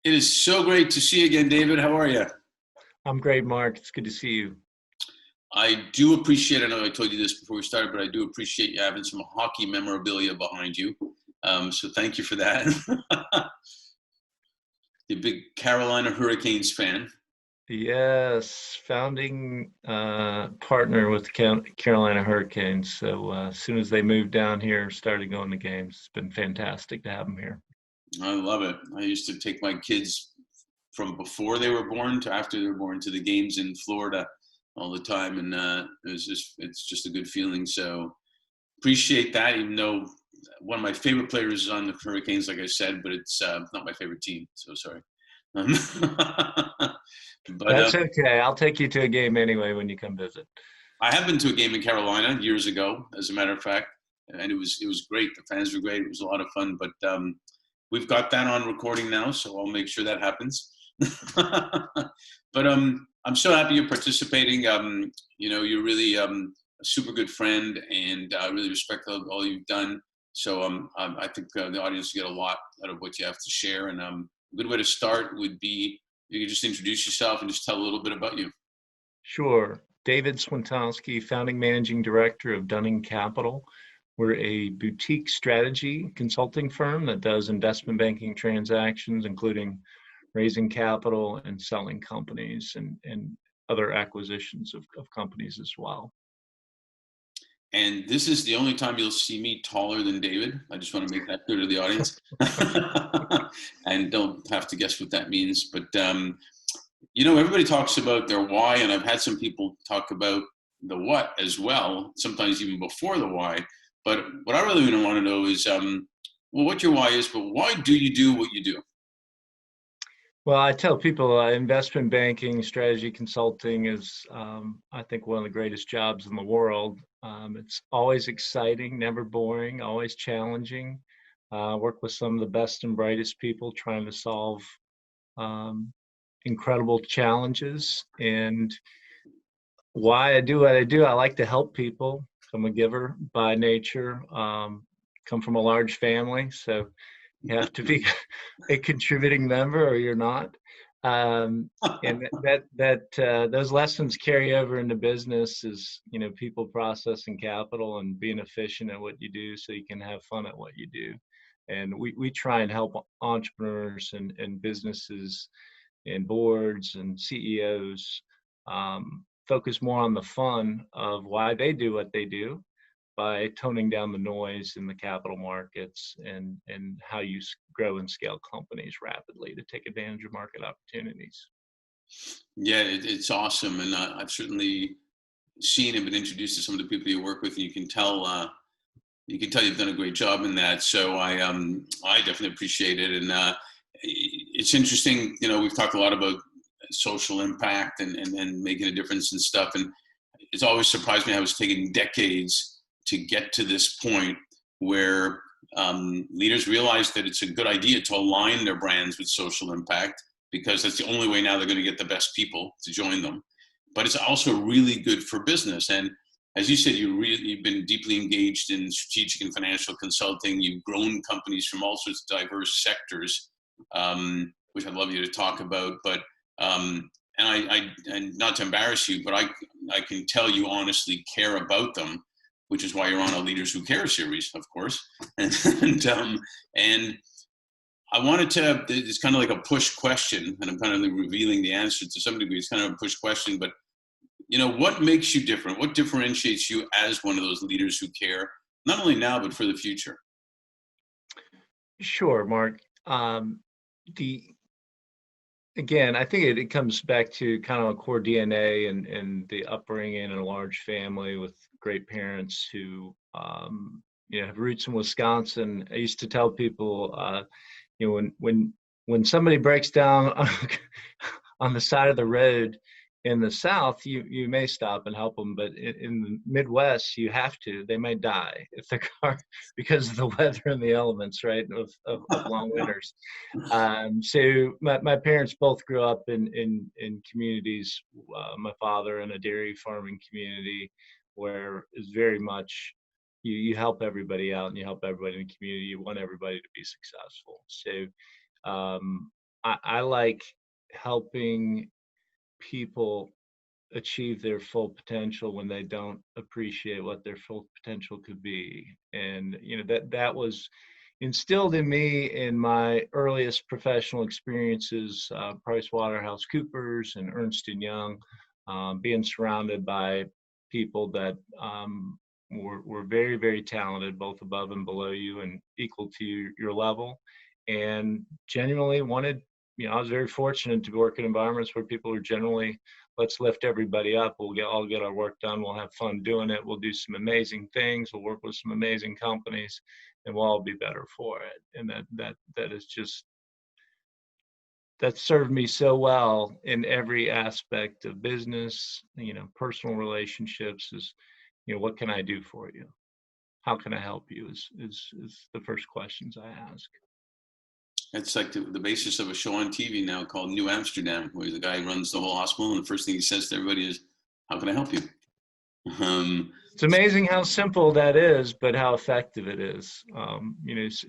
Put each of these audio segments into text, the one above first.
It is so great to see you again, David. How are you? I'm great, Mark. It's good to see you. I do appreciate, I know I told you this before we started, but I do appreciate you having some hockey memorabilia behind you. So thank you for that. You're a big Carolina Hurricanes fan. Yes, founding partner with Carolina Hurricanes. So as soon as they moved down here, started going to games. It's been fantastic to have them here. I love it. I used to take my kids from before they were born to after they were born to the games in Florida all the time. And it's just a good feeling. So appreciate that, even though one of my favorite players is on the Hurricanes, like I said, but it's not my favorite team. So sorry. Um, but That's okay. I'll take you to a game anyway when you come visit. I have been to a game in Carolina years ago, as a matter of fact, and it was great. The fans were great. It was a lot of fun. But we've got that on recording now, so I'll make sure that happens. But I'm so happy you're participating. You're really a super good friend, and I really respect all you've done. So I think the audience will get a lot out of what you have to share. And a good way to start would be you could just introduce yourself and just tell a little bit about you. Sure. David Swintosky, founding managing director of Dunning Capital. We're a boutique strategy consulting firm that does investment banking transactions, including raising capital and selling companies and other acquisitions of companies as well. And this is the only time you'll see me taller than David. I just want to make that clear to the audience. And don't have to guess what that means. But, everybody talks about their why, and I've had some people talk about the what as well, sometimes even before the why. But what I really want to know is, what your why is, but why do you do what you do? Well, I tell people investment banking, strategy consulting is, I think, one of the greatest jobs in the world. It's always exciting, never boring, always challenging. Work with some of the best and brightest people trying to solve incredible challenges. And why I do what I do, I like to help people. I'm a giver by nature. Come from a large family, so you have to be a contributing member or you're not. And those lessons carry over into business is, people processing capital and being efficient at what you do so you can have fun at what you do. And we try and help entrepreneurs and businesses and boards and CEOs focus more on the fun of why they do what they do by toning down the noise in the capital markets and how you grow and scale companies rapidly to take advantage of market opportunities. Yeah, it's awesome. And I've certainly seen and been introduced to some of the people you work with, and you can tell you've done a great job in that. So I definitely appreciate it. And it's interesting, we've talked a lot about social impact and making a difference and stuff. And it's always surprised me how it's taken decades to get to this point where leaders realize that it's a good idea to align their brands with social impact, because that's the only way now they're going to get the best people to join them. But it's also really good for business. And as you said, you've been deeply engaged in strategic and financial consulting. You've grown companies from all sorts of diverse sectors, which I'd love you to talk about. But and not to embarrass you, but I can tell you honestly care about them, which is why you're on a Leaders Who Care series, of course. And I wanted to, it's kind of like a push question, and I'm kind of revealing the answer to some degree. It's kind of a push question, but what makes you different? What differentiates you as one of those leaders who care, not only now, but for the future? Sure, Mark. Again, I think it comes back to kind of a core DNA and the upbringing in a large family with great parents who, have roots in Wisconsin. I used to tell people, when somebody breaks down on the side of the road in the South, you may stop and help them, but in the Midwest, you have to. They may die if the car because of the weather and the elements, right, of long winters. So my parents both grew up in communities. My father in a dairy farming community, where it's very much you help everybody out and you help everybody in the community. You want everybody to be successful. So I like helping people achieve their full potential when they don't appreciate what their full potential could be. And that was instilled in me in my earliest professional experiences, Price Waterhouse Coopers and Ernst and Young, being surrounded by people that were very, very talented, both above and below you and equal to your level, and genuinely wanted, I was very fortunate to work in environments where people are generally, let's lift everybody up. We'll all get our work done. We'll have fun doing it. We'll do some amazing things. We'll work with some amazing companies, and we'll all be better for it. And that is just, that served me so well in every aspect of business, personal relationships. Is, what can I do for you? How can I help you? Is the first questions I ask. It's like the basis of a show on TV now called New Amsterdam, where the guy runs the whole hospital, and the first thing he says to everybody is, "How can I help you?" It's amazing how simple that is, but how effective it is.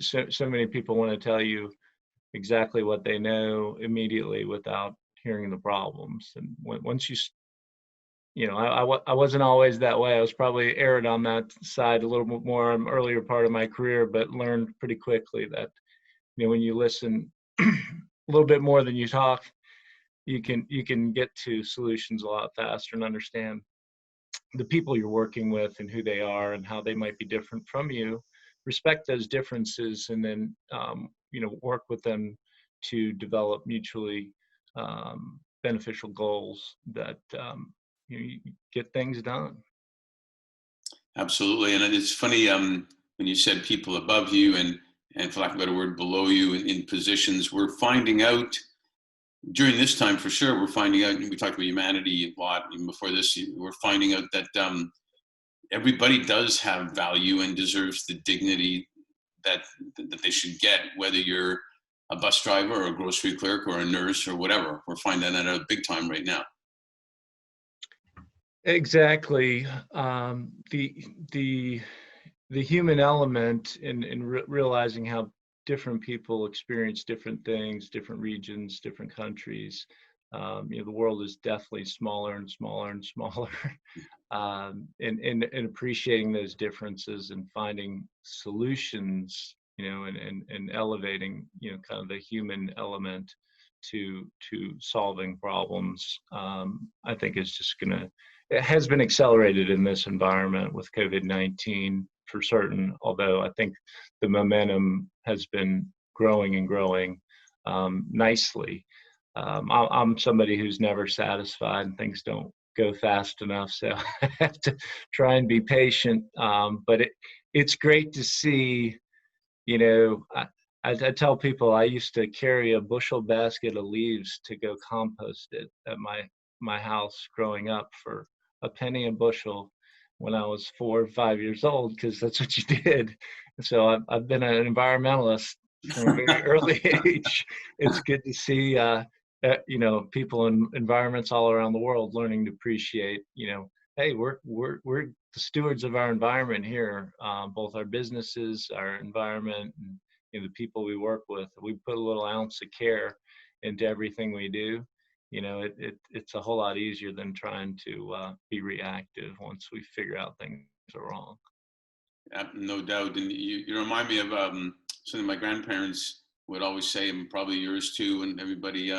So many people want to tell you exactly what they know immediately without hearing the problems. And once I wasn't always that way. I was probably erred on that side a little bit more in the earlier part of my career, but learned pretty quickly that, when you listen a little bit more than you talk, you can get to solutions a lot faster and understand the people you're working with and who they are and how they might be different from you. Respect those differences, and then work with them to develop mutually beneficial goals that you get things done. Absolutely, and it's funny when you said people above you and for lack of a better word, below you in positions. We're finding out during this time for sure. We're finding out. We talked about humanity a lot even before this. We're finding out that everybody does have value and deserves the dignity that they should get, whether you're a bus driver or a grocery clerk or a nurse or whatever. We're finding that out big time right now. Exactly. The human element in realizing how different people experience different things, different regions, different countries. The world is definitely smaller and smaller and smaller. And appreciating those differences and finding solutions, and elevating, kind of the human element to solving problems. I think it has been accelerated in this environment with COVID-19 for certain, although I think the momentum has been growing and growing nicely. I'm somebody who's never satisfied, and things don't go fast enough, so I have to try and be patient. But it's great to see. I tell people I used to carry a bushel basket of leaves to go compost it at my house growing up for a penny a bushel when I was 4 or 5 years old, because that's what you did. So I've been an environmentalist from a very early age. It's good to see people in environments all around the world learning to appreciate, hey, we're the stewards of our environment here, both our businesses, our environment, and the people we work with. We put a little ounce of care into everything we do. It's a whole lot easier than trying to be reactive once we figure out things are wrong. No doubt. And you remind me of something my grandparents would always say, and probably yours too, and everybody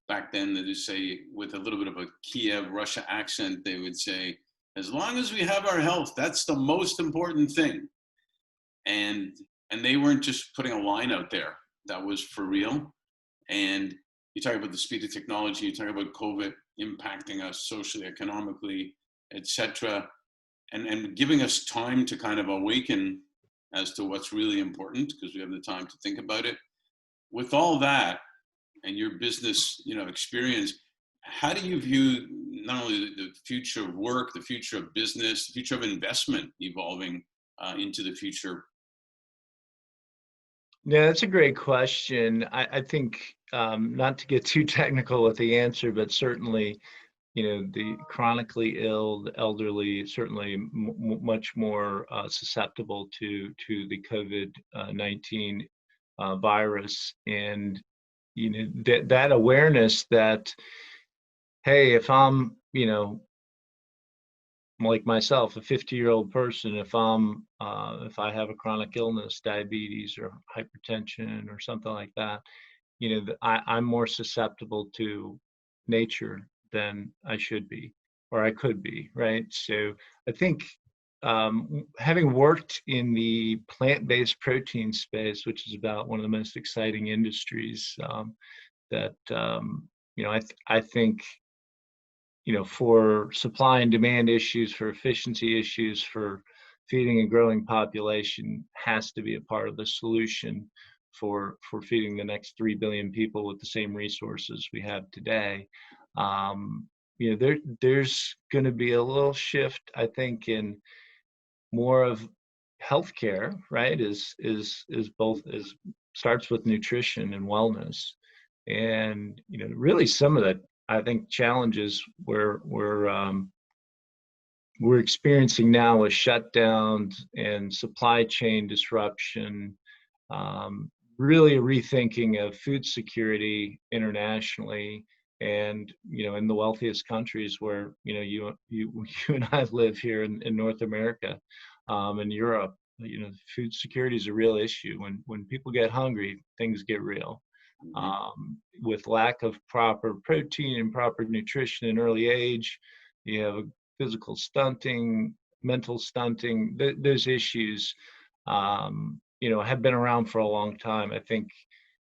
back then, they just say, with a little bit of a Kiev, Russia accent, they would say, as long as we have our health, that's the most important thing. And they weren't just putting a line out there. That was for real. And you talk about the speed of technology, you talk about COVID impacting us socially, economically, etc., and giving us time to kind of awaken as to what's really important, because we have the time to think about it. With all that and your business, experience, how do you view not only the future of work, the future of business, the future of investment evolving into the future? Yeah, that's a great question. I think, not to get too technical with the answer, but certainly, the chronically ill, the elderly, certainly much more susceptible to the COVID-19 virus. And that awareness that, hey, if I'm, like myself, a 50-year-old person, if I have a chronic illness, diabetes or hypertension or something like that, I'm more susceptible to nature than I should be, or I could be, right? So I think having worked in the plant-based protein space, which is about one of the most exciting industries, that I think for supply and demand issues, for efficiency issues, for feeding a growing population has to be a part of the solution for feeding the next 3 billion people with the same resources we have today. There's going to be a little shift, I think, in more of healthcare, right? Is both is starts with nutrition and wellness, and really some of the, I think, challenges we're experiencing now with shutdowns and supply chain disruption, really a rethinking of food security internationally, and in the wealthiest countries where you and I live here in North America, in Europe. Food security is a real issue. When people get hungry, things get real. With lack of proper protein and proper nutrition in early age, you have physical stunting, mental stunting. Those issues, have been around for a long time. I think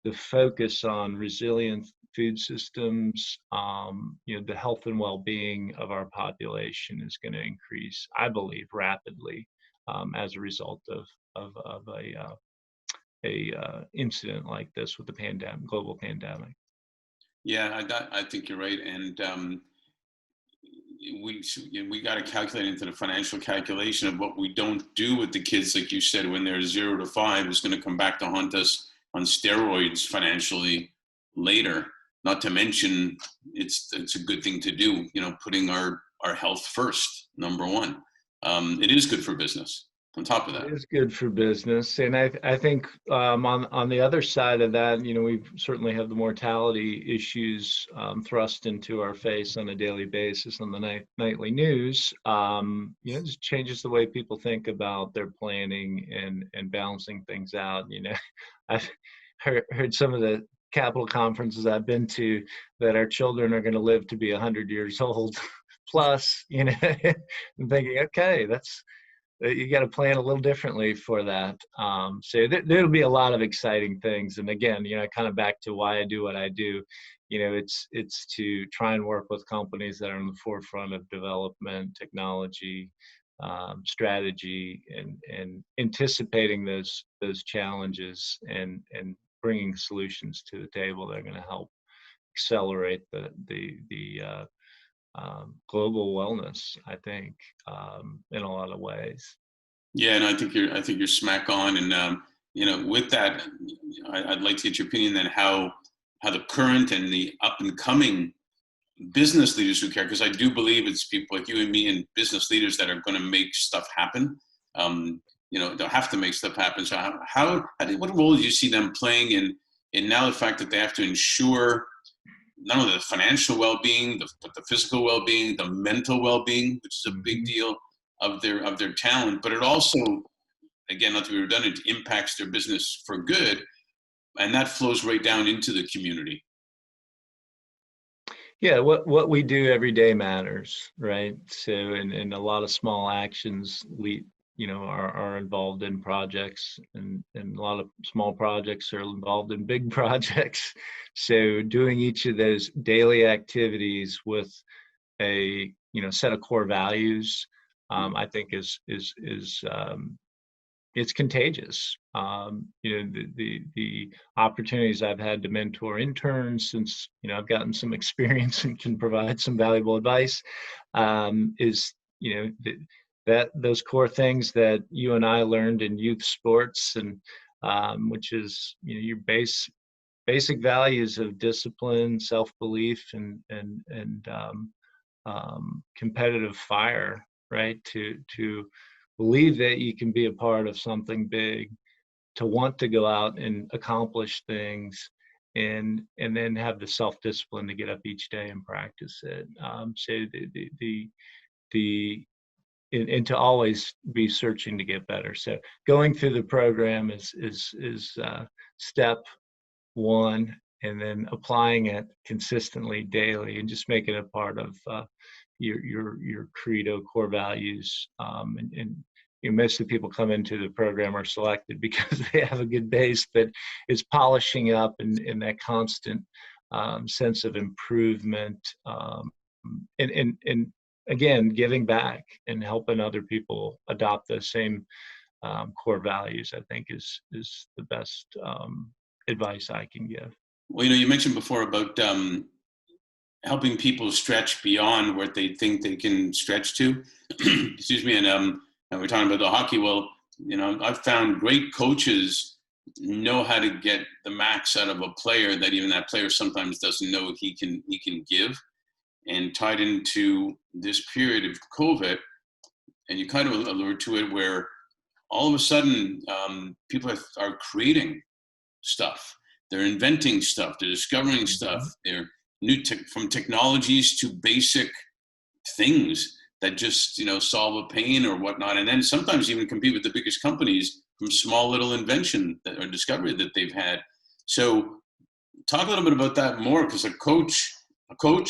the focus on resilient food systems, the health and well-being of our population is going to increase, I believe, rapidly, as a result of a incident like this with the global pandemic. Yeah, I think you're right, and we got to calculate into the financial calculation of what we don't do with the kids, like you said, when they're 0 to 5, is going to come back to haunt us on steroids financially later. Not to mention, it's a good thing to do, putting our health first, number one. It is good for business. On top of that, it is good for business, and I think on the other side of that, we certainly have the mortality issues thrust into our face on a daily basis on the nightly news. It just changes the way people think about their planning and balancing things out. I've heard some of the capital conferences I've been to that our children are going to live to be 100 years old plus. And thinking, okay, you got to plan a little differently for that. So there'll be a lot of exciting things. And again, kind of back to why I do what I do. It's to try and work with companies that are on the forefront of development, technology, strategy, and anticipating those challenges and bringing solutions to the table that are going to help accelerate the global wellness, I think, in a lot of ways. Yeah, and I think you're smack on. And with that, I'd like to get your opinion then how the current and the up and coming business leaders who care, because I do believe it's people like you and me and business leaders that are going to make stuff happen. They'll have to make stuff happen. So what role do you see them playing in now the fact that they have to ensure not only the financial well-being, but the physical well-being, the mental well-being, which is a big deal of their talent, but it also, again, not to be redundant, impacts their business for good, and that flows right down into the community. Yeah, what we do every day matters, right? So, and a lot of small actions are involved in projects, and a lot of small projects are involved in big projects. So doing each of those daily activities with a set of core values, I think is it's contagious. The opportunities I've had to mentor interns, since I've gotten some experience and can provide some valuable advice, is that those core things that you and I learned in youth sports, and which is your basic values of discipline, self-belief, and competitive fire, right? To believe that you can be a part of something big, to want to go out and accomplish things, and then have the self-discipline to get up each day and practice it. So the and to always be searching to get better. So going through the program is step one, and then applying it consistently daily and just making it a part of your credo, core values. And most of the people come into the program are selected because they have a good base, but it's polishing up and that constant sense of improvement, and again, giving back and helping other people adopt the same core values, I think is the best advice I can give. Well, you mentioned before about helping people stretch beyond what they think they can stretch to. Excuse me. And we're talking about the hockey. Well, I've found great coaches know how to get the max out of a player that even that player sometimes doesn't know he can give. And tied into this period of COVID, and you kind of allude to it, where all of a sudden people are creating stuff. They're inventing stuff. They're discovering stuff. They're from technologies to basic things that just solve a pain or whatnot, and then sometimes even compete with the biggest companies from small little invention or discovery that they've had. So talk a little bit about that more, because a coach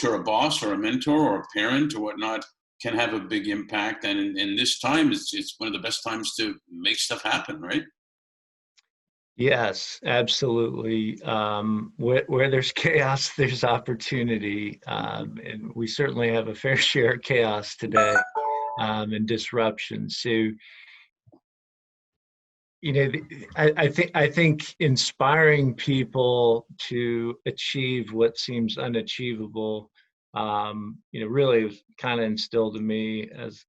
or a boss or a mentor or a parent or whatnot can have a big impact. And in this time, it's one of the best times to make stuff happen, right? Yes, absolutely. Where there's chaos, there's opportunity. And we certainly have a fair share of chaos today, and disruption. So, I think inspiring people to achieve what seems unachievable, really was kind of instilled in me as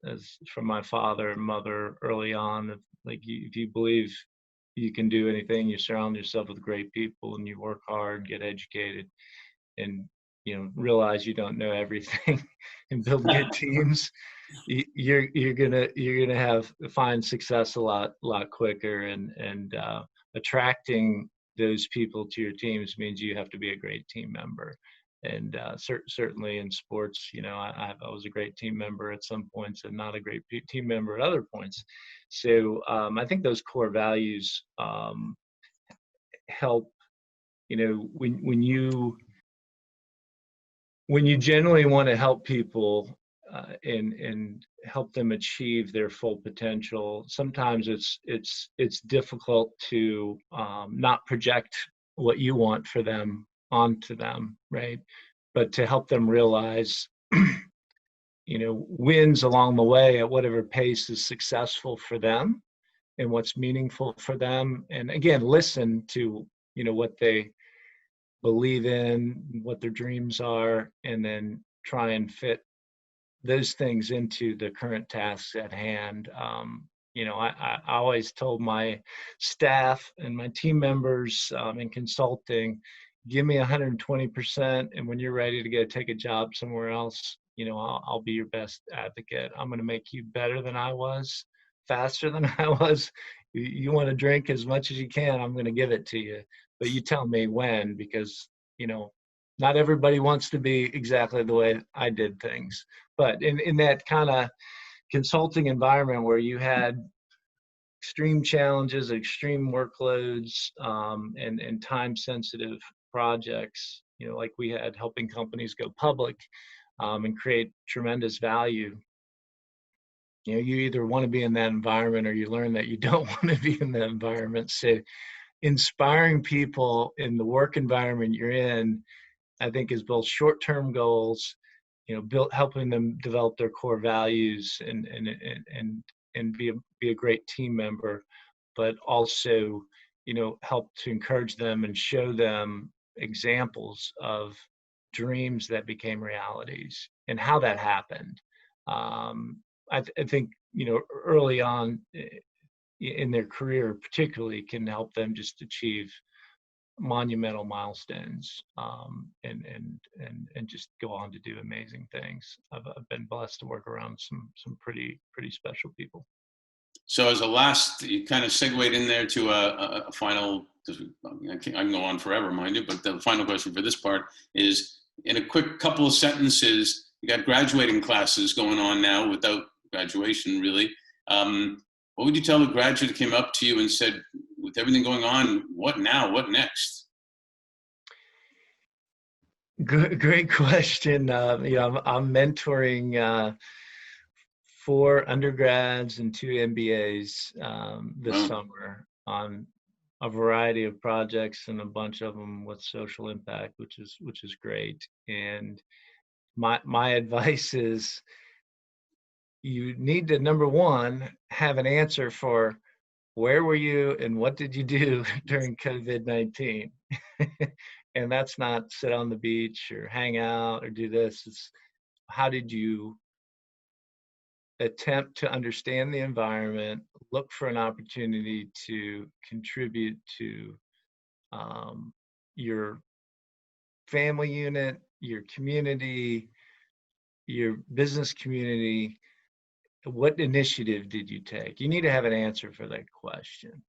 from my father and mother early on. Like, if you believe you can do anything, you surround yourself with great people, and you work hard, get educated, and realize you don't know everything, and build good teams, you're gonna find success a lot quicker. And attracting those people to your teams means you have to be a great team member. And certainly in sports, I was a great team member at some points and not a great team member at other points. So I think those core values help. When you generally want to help people, and help them achieve their full potential, sometimes it's difficult to not project what you want for them onto them, right? But to help them realize, wins along the way at whatever pace is successful for them and what's meaningful for them. And again, listen to what they believe in, what their dreams are, and then try and fit those things into the current tasks at hand. I always told my staff and my team members in consulting, give me 120%, and when you're ready to go take a job somewhere else, I'll be your best advocate. I'm going to make you better than I was, faster than I was. You want to drink as much as you can, I'm going to give it to you, but you tell me when, because not everybody wants to be exactly the way I did things. But in that kind of consulting environment where you had extreme challenges, extreme workloads, and time sensitive projects, like we had, helping companies go public, and create tremendous value, you either want to be in that environment or you learn that you don't want to be in that environment. So inspiring people in the work environment you're in, I think, is both short-term goals, helping them develop their core values and be a great team member, but also, help to encourage them and show them examples of dreams that became realities and how that happened. I think, early on in their career, particularly, can help them just achieve monumental milestones, and just go on to do amazing things. I've been blessed to work around some pretty special people. So as a last, you kind of segued in there to a final, I can go on forever, mind you, but the final question for this part is, in a quick couple of sentences, you got graduating classes going on now without graduation, really. What would you tell a graduate that came up to you and said, with everything going on, what now? What next? Great question. I'm mentoring 4 undergrads and 2 MBAs this Well, summer on a variety of projects, and a bunch of them with social impact, which is great. And my advice is, you need to, number one, have an answer for where were you and what did you do during COVID-19? And that's not sit on the beach or hang out or do this. It's how did you attempt to understand the environment, look for an opportunity to contribute to your family unit, your community, your business community. What initiative did you take? You need to have an answer for that question.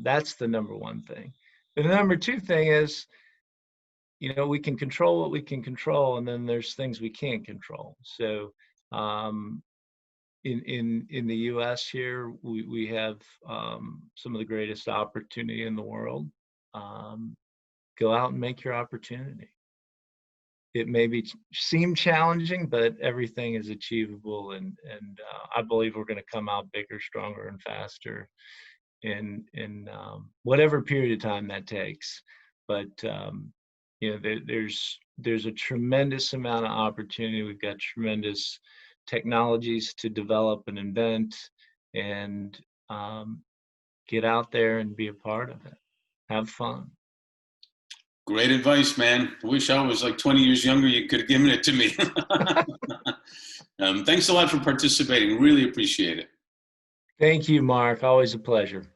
That's the number one thing. And the number two thing is, we can control what we can control, and then there's things we can't control. So in the U.S. here, we have some of the greatest opportunity in the world. Go out and make your opportunity. It may seem challenging, but everything is achievable, and I believe we're going to come out bigger, stronger, and faster in whatever period of time that takes. But there's a tremendous amount of opportunity. We've got tremendous technologies to develop and invent, and get out there and be a part of it. Have fun. great advice, man. I wish I was like 20 years younger. You could have given it to me. Thanks a lot for participating. Really appreciate it. Thank you, Mark. Always a pleasure.